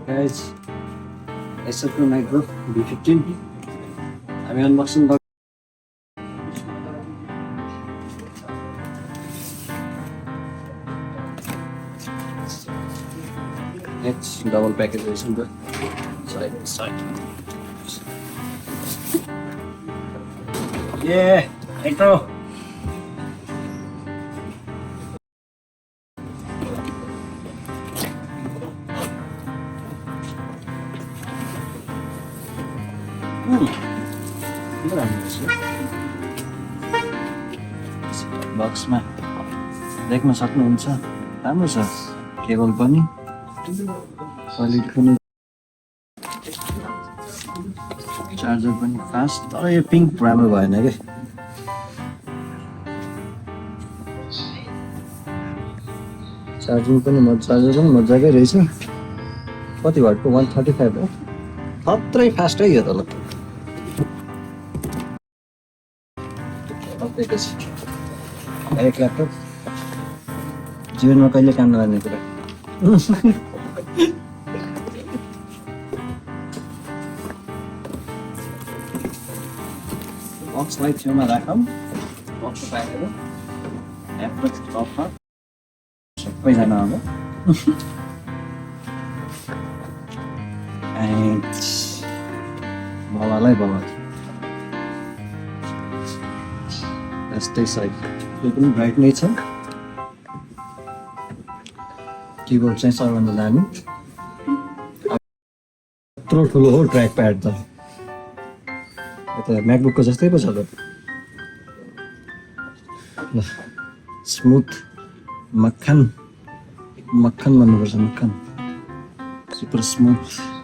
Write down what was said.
Guys, Acer Nitro V15. हामी unboxing गर्छौँ। It's double package version, but side by side. Yeah, Nitro. बक्समा देख्न सक्नुहुन्छ, राम्रो छ। केबल पनि क्वालिटी पनि, चार्जर पनि फास्ट, तर यो पिङ्क राम्रो भएन के। चार्जर पनि मजाकै रहेछ। कति वाटको? 135 हो। खत्रै फास्ट है यो त। ल एक ल्यापटप जीवनमा कहिले काम नगर्ने कुरा। बक्सलाई छेउमा राखौँ। बक्स राखेर ल्यापटप टपमा सबैजना अब भवालै भवा। यस्तै साइड त्यो पनि ब्राइट नै छ। किबोर्ड चाहिँ सबैभन्दा दामी। यत्रो ठुलो हो ट्र्याक प्याड त। यता म्याकबुकको जस्तै पो छ त। स्मुथ मक्खन भन्नुपर्छ, मक्खन। Super smooth.